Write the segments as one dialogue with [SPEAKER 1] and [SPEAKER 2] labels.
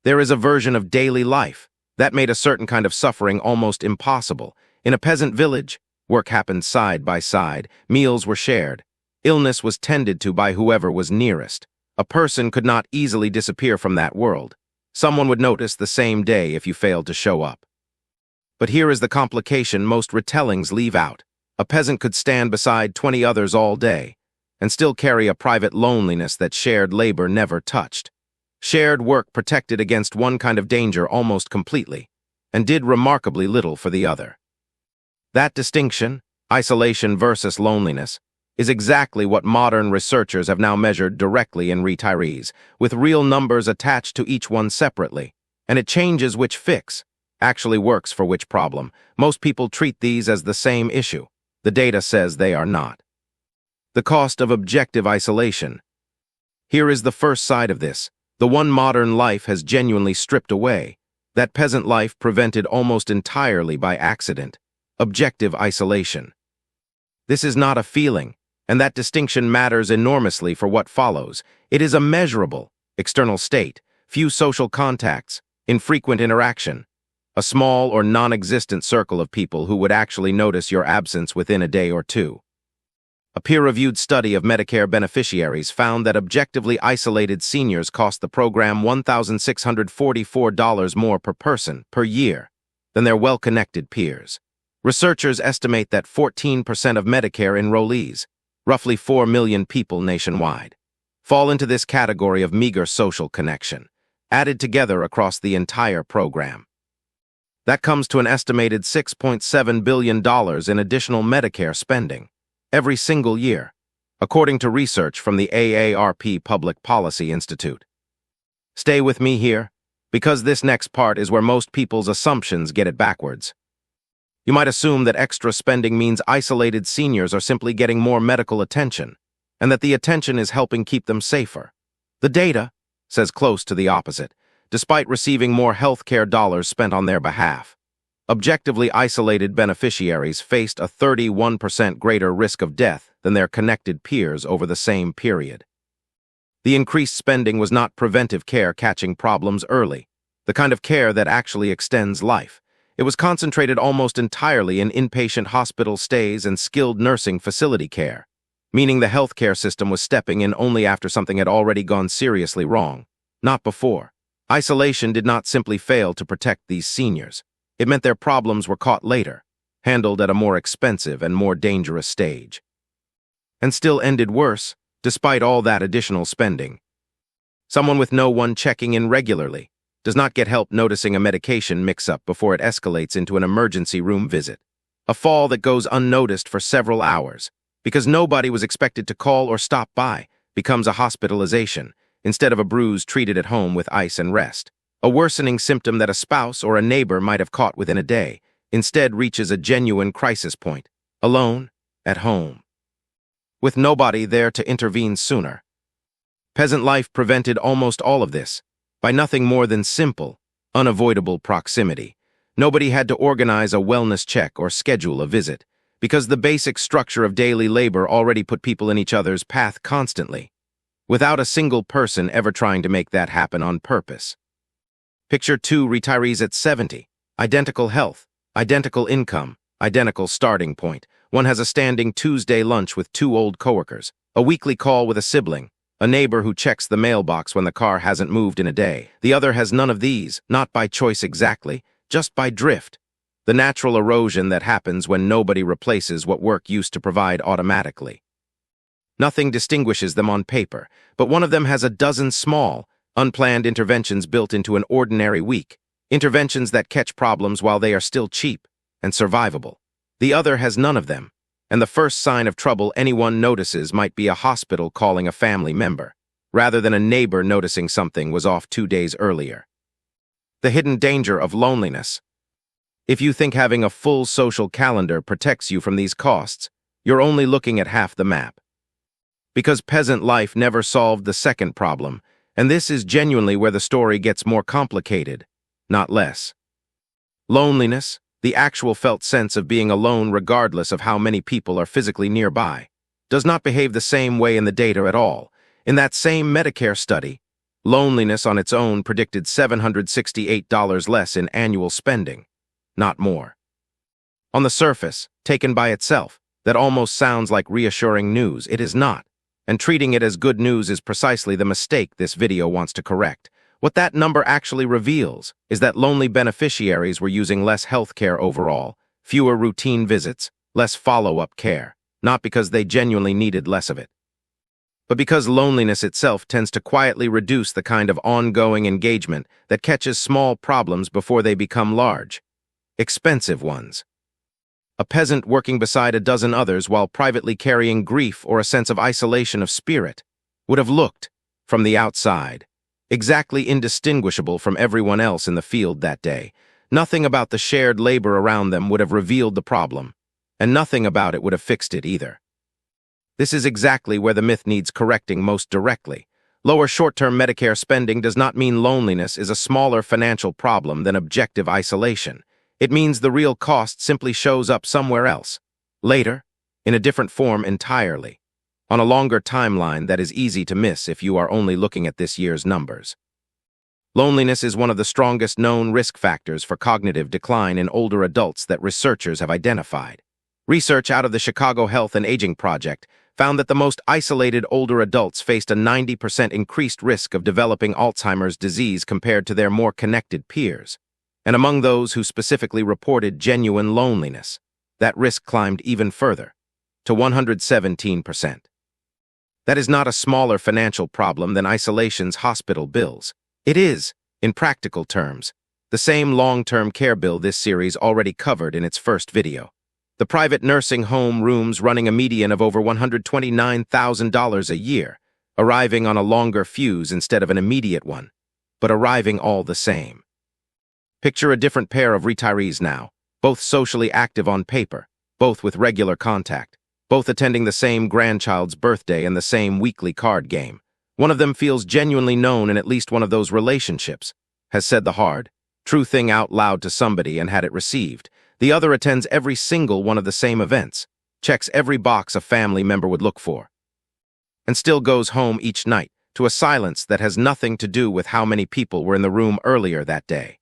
[SPEAKER 1] There is a version of daily life that made a certain kind of suffering almost impossible. In a peasant village, work happened side by side, meals were shared, illness was tended to by whoever was nearest. A person could not easily disappear from that world. Someone would notice the same day if you failed to show up. But here is the complication most retellings leave out. A peasant could stand beside 20 others all day and still carry a private loneliness that shared labor never touched. Shared work protected against one kind of danger almost completely, and did remarkably little for the other. That distinction, isolation versus loneliness, is exactly what modern researchers have now measured directly in retirees, with real numbers attached to each one separately, and it changes which fix actually works for which problem. Most people treat these as the same issue. The data says they are not. The cost of objective isolation. Here is the first side of this. The one modern life has genuinely stripped away. That peasant life prevented almost entirely by accident. Objective isolation. This is not a feeling, and that distinction matters enormously for what follows. It is a measurable, external state, few social contacts, infrequent interaction, a small or non-existent circle of people who would actually notice your absence within a day or two. A peer-reviewed study of Medicare beneficiaries found that objectively isolated seniors cost the program $1,644 more per person per year than their well-connected peers. Researchers estimate that 14% of Medicare enrollees, roughly 4 million people nationwide, fall into this category of meager social connection, added together across the entire program. That comes to an estimated $6.7 billion in additional Medicare spending every single year, according to research from the AARP Public Policy Institute. Stay with me here, because this next part is where most people's assumptions get it backwards. You might assume that extra spending means isolated seniors are simply getting more medical attention, and that the attention is helping keep them safer. The data says close to the opposite, despite receiving more healthcare dollars spent on their behalf. Objectively isolated beneficiaries faced a 31% greater risk of death than their connected peers over the same period. The increased spending was not preventive care catching problems early, the kind of care that actually extends life. It was concentrated almost entirely in inpatient hospital stays and skilled nursing facility care, meaning the healthcare system was stepping in only after something had already gone seriously wrong, not before. Isolation did not simply fail to protect these seniors. It meant their problems were caught later, handled at a more expensive and more dangerous stage. And still ended worse, despite all that additional spending. Someone with no one checking in regularly does not get help noticing a medication mix-up before it escalates into an emergency room visit. A fall that goes unnoticed for several hours, because nobody was expected to call or stop by, becomes a hospitalization, instead of a bruise treated at home with ice and rest. A worsening symptom that a spouse or a neighbor might have caught within a day, instead reaches a genuine crisis point, alone, at home, with nobody there to intervene sooner. Peasant life prevented almost all of this, by nothing more than simple, unavoidable proximity. Nobody had to organize a wellness check or schedule a visit, because the basic structure of daily labor already put people in each other's path constantly, without a single person ever trying to make that happen on purpose. Picture two retirees at 70, identical health, identical income, identical starting point. One has a standing Tuesday lunch with two old coworkers, a weekly call with a sibling, a neighbor who checks the mailbox when the car hasn't moved in a day. The other has none of these, not by choice exactly, just by drift. The natural erosion that happens when nobody replaces what work used to provide automatically. Nothing distinguishes them on paper, but one of them has a dozen small, unplanned interventions built into an ordinary week, interventions that catch problems while they are still cheap and survivable. The other has none of them, and the first sign of trouble anyone notices might be a hospital calling a family member, rather than a neighbor noticing something was off 2 days earlier. The hidden danger of loneliness. If you think having a full social calendar protects you from these costs, you're only looking at half the map. Because peasant life never solved the second problem, and this is genuinely where the story gets more complicated, not less. Loneliness, the actual felt sense of being alone regardless of how many people are physically nearby, does not behave the same way in the data at all. In that same Medicare study, Loneliness on its own predicted $768 less in annual spending, not more. On the surface, taken by itself, that almost sounds like reassuring news. It is not. And treating it as good news is precisely the mistake this video wants to correct. What that number actually reveals is that lonely beneficiaries were using less health care overall, fewer routine visits, less follow-up care, not because they genuinely needed less of it, but because loneliness itself tends to quietly reduce the kind of ongoing engagement that catches small problems before they become large, expensive ones. A peasant working beside a dozen others while privately carrying grief or a sense of isolation of spirit would have looked, from the outside, exactly indistinguishable from everyone else in the field that day. Nothing about the shared labor around them would have revealed the problem, and nothing about it would have fixed it either. This is exactly where the myth needs correcting most directly. Lower short-term Medicare spending does not mean loneliness is a smaller financial problem than objective isolation. It means the real cost simply shows up somewhere else, later, in a different form entirely, on a longer timeline that is easy to miss if you are only looking at this year's numbers. Loneliness is one of the strongest known risk factors for cognitive decline in older adults that researchers have identified. Research out of the Chicago Health and Aging Project found that the most isolated older adults faced a 90% increased risk of developing Alzheimer's disease compared to their more connected peers. And among those who specifically reported genuine loneliness, that risk climbed even further, to 117%. That is not a smaller financial problem than isolation's hospital bills. It is, in practical terms, the same long-term care bill this series already covered in its first video. The private nursing home rooms running a median of over $129,000 a year, arriving on a longer fuse instead of an immediate one, but arriving all the same. Picture a different pair of retirees now, both socially active on paper, both with regular contact, both attending the same grandchild's birthday and the same weekly card game. One of them feels genuinely known in at least one of those relationships, has said the hard, true thing out loud to somebody and had it received. The other attends every single one of the same events, checks every box a family member would look for, and still goes home each night to a silence that has nothing to do with how many people were in the room earlier that day.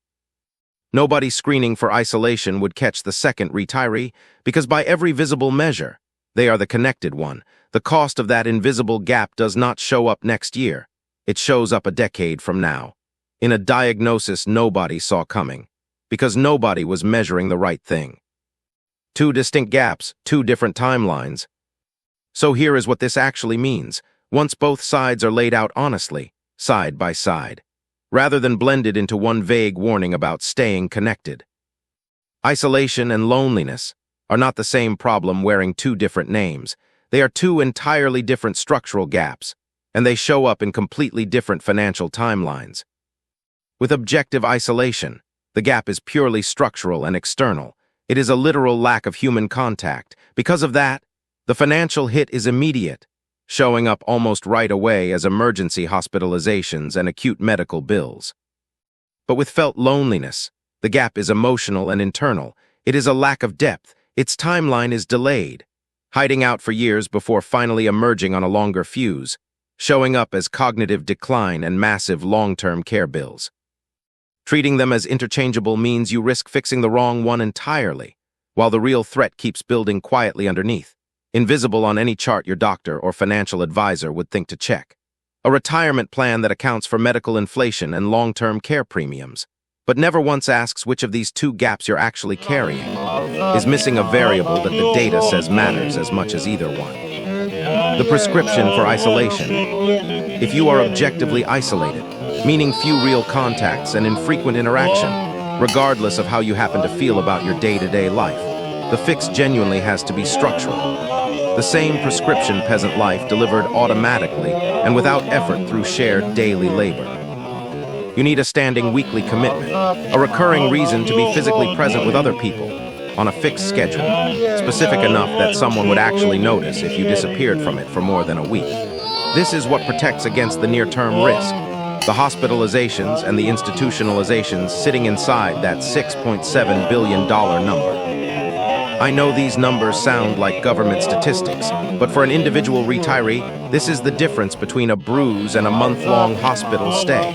[SPEAKER 1] Nobody screening for isolation would catch the second retiree because by every visible measure, they are the connected one. The cost of that invisible gap does not show up next year. It shows up a decade from now, in a diagnosis nobody saw coming, because nobody was measuring the right thing. Two distinct gaps, two different timelines. So here is what this actually means, once both sides are laid out honestly, side by side, rather than blended into one vague warning about staying connected. Isolation and loneliness are not the same problem wearing two different names. They are two entirely different structural gaps, and they show up in completely different financial timelines. With objective isolation, the gap is purely structural and external. It is a literal lack of human contact. Because of that, the financial hit is immediate, showing up almost right away as emergency hospitalizations and acute medical bills. But with felt loneliness, the gap is emotional and internal. It is a lack of depth. Its timeline is delayed, hiding out for years before finally emerging on a longer fuse, showing up as cognitive decline and massive long-term care bills. Treating them as interchangeable means you risk fixing the wrong one entirely, while the real threat keeps building quietly underneath, invisible on any chart your doctor or financial advisor would think to check. A retirement plan that accounts for medical inflation and long-term care premiums, but never once asks which of these two gaps you're actually carrying, is missing a variable that the data says matters as much as either one. The prescription for isolation. If you are objectively isolated, meaning few real contacts and infrequent interaction, regardless of how you happen to feel about your day-to-day life, the fix genuinely has to be structural. The same prescription peasant life delivered automatically and without effort through shared daily labor. You need a standing weekly commitment, a recurring reason to be physically present with other people, on a fixed schedule, specific enough that someone would actually notice if you disappeared from it for more than a week. This is what protects against the near-term risk, the hospitalizations and the institutionalizations sitting inside that $6.7 billion number. I know these numbers sound like government statistics, but for an individual retiree, this is the difference between a bruise and a month-long hospital stay.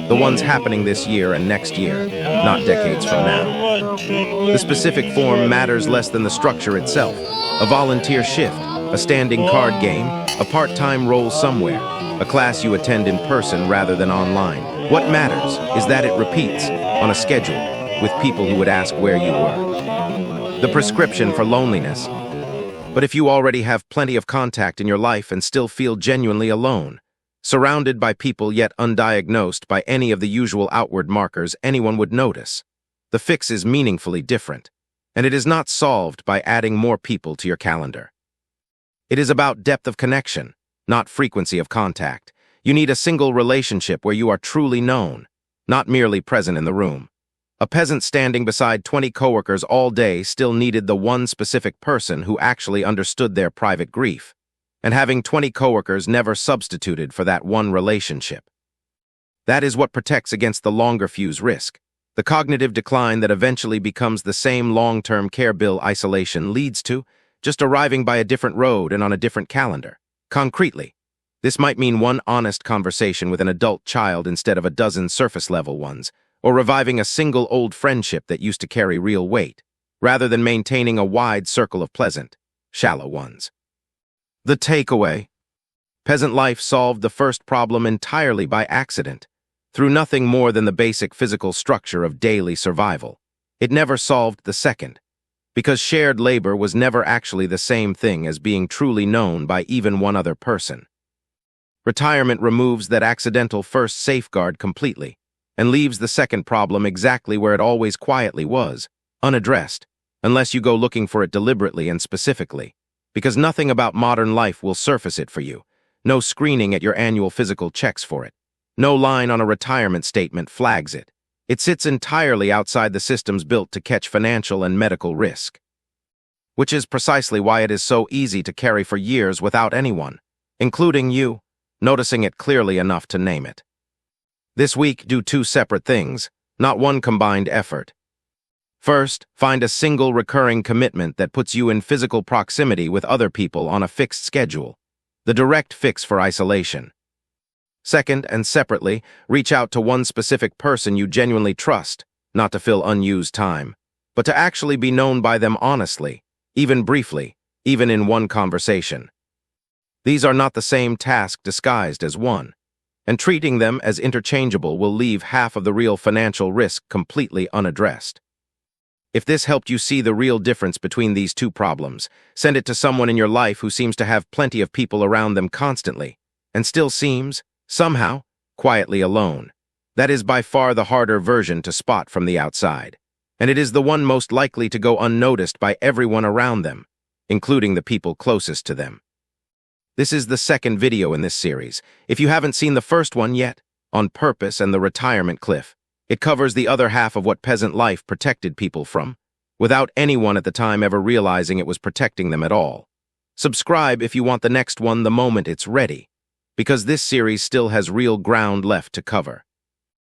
[SPEAKER 1] The ones happening this year and next year, not decades from now. The specific form matters less than the structure itself. A volunteer shift, a standing card game, a part-time role somewhere, a class you attend in person rather than online. What matters is that it repeats, on a schedule, with people who would ask where you were. The prescription for loneliness. But if you already have plenty of contact in your life and still feel genuinely alone, surrounded by people yet undiagnosed by any of the usual outward markers anyone would notice, the fix is meaningfully different, and it is not solved by adding more people to your calendar. It is about depth of connection, not frequency of contact. You need a single relationship where you are truly known, not merely present in the room. A peasant standing beside 20 coworkers all day still needed the one specific person who actually understood their private grief, and having 20 coworkers never substituted for that one relationship. That is what protects against the longer fuse risk. The cognitive decline that eventually becomes the same long-term care bill isolation leads to just arriving by a different road and on a different calendar. Concretely, this might mean one honest conversation with an adult child instead of a dozen surface-level ones, or reviving a single old friendship that used to carry real weight, rather than maintaining a wide circle of pleasant, shallow ones. The takeaway: peasant life solved the first problem entirely by accident, through nothing more than the basic physical structure of daily survival. It never solved the second, because shared labor was never actually the same thing as being truly known by even one other person. Retirement removes that accidental first safeguard completely, and leaves the second problem exactly where it always quietly was, unaddressed, unless you go looking for it deliberately and specifically, because nothing about modern life will surface it for you. No screening at your annual physical checks for it. No line on a retirement statement flags it. It sits entirely outside the systems built to catch financial and medical risk. Which is precisely why it is so easy to carry for years without anyone, including you, noticing it clearly enough to name it. This week, do two separate things, not one combined effort. First, find a single recurring commitment that puts you in physical proximity with other people on a fixed schedule, the direct fix for isolation. Second, and separately, reach out to one specific person you genuinely trust, not to fill unused time, but to actually be known by them honestly, even briefly, even in one conversation. These are not the same task disguised as one, and treating them as interchangeable will leave half of the real financial risk completely unaddressed. If this helped you see the real difference between these two problems, send it to someone in your life who seems to have plenty of people around them constantly, and still seems, somehow, quietly alone. That is by far the harder version to spot from the outside, and it is the one most likely to go unnoticed by everyone around them, including the people closest to them. This is the second video in this series. If you haven't seen the first one yet, on purpose and the retirement cliff, it covers the other half of what peasant life protected people from, without anyone at the time ever realizing it was protecting them at all. Subscribe if you want the next one the moment it's ready, because this series still has real ground left to cover.